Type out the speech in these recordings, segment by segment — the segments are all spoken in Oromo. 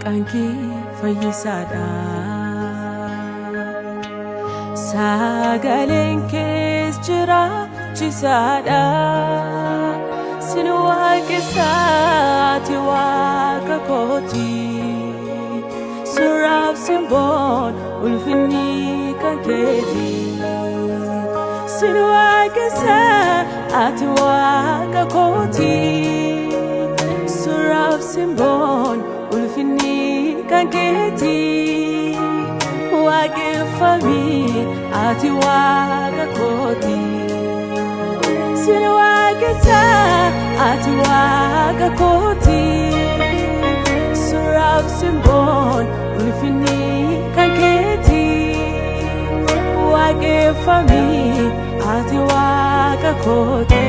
Maqanki fayyisada Sagalen kes jira chisada Sin waaqessati waaqa kooti Surab simbon ulfinni kan keeti Sin waaqessati waaqa kooti Surab simbon ulfinni kan keeti Waaqeffami ati waaqa kooti Sin ati waaqa kooti Surab simbon ulfinni kan keeti Waaqeffami ati waaqa kooti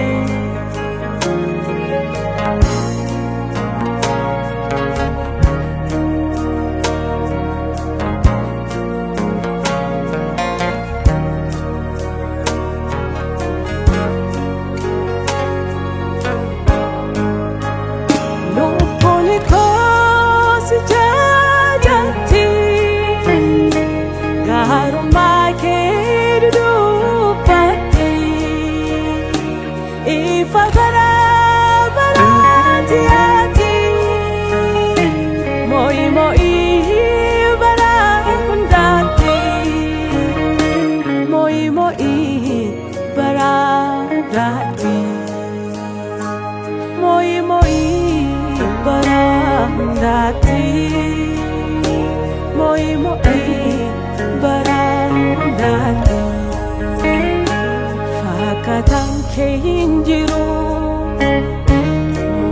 Fakatan kehinjiru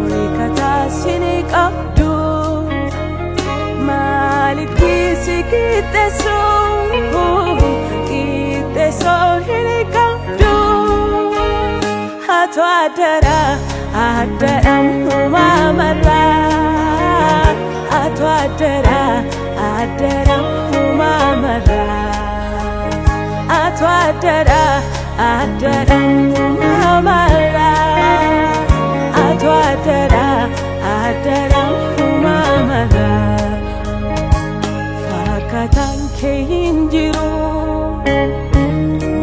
Moikata sini kabdu Maliki sikiteso Kiteso hini kabdu Hatu adara mumamara Hatu adara mumamara Hatu adara mumamara Hatu adara mumamara Fakatan kehinjiru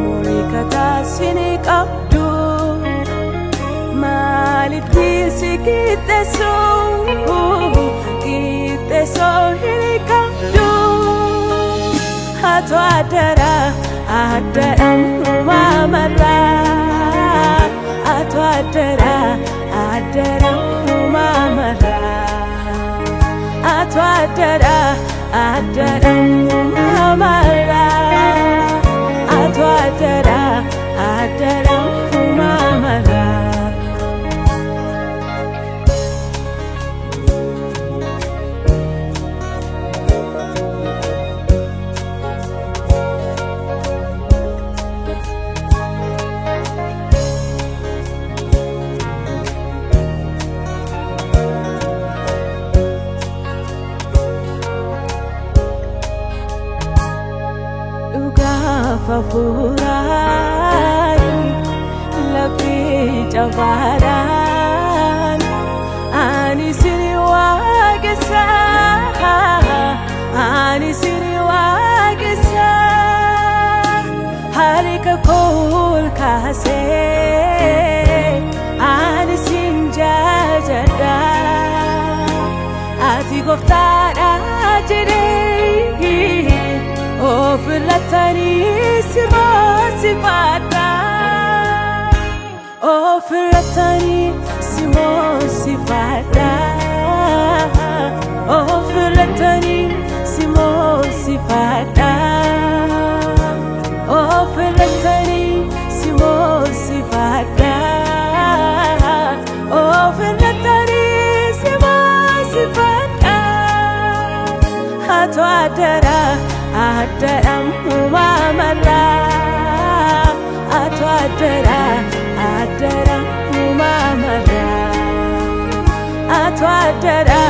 Moikata sini kabdu Maliti sikiteso Kiteso hini kabdu Hatu adara mumamara Hatu adara mumamara Hatu adara mumamara Hatu adara mumamara Fafuran Lapi jabaran Ani sini wagesa Ani sini wagesa Harika kol kase Ani sinjajada Ati goftara jire Ofratani simosifata Ofratani simosifata Ofratani simosifata Ofratani simosifata Ofratani simosifata Hatu adara mumamara Hatu adara mumamara Hatu adara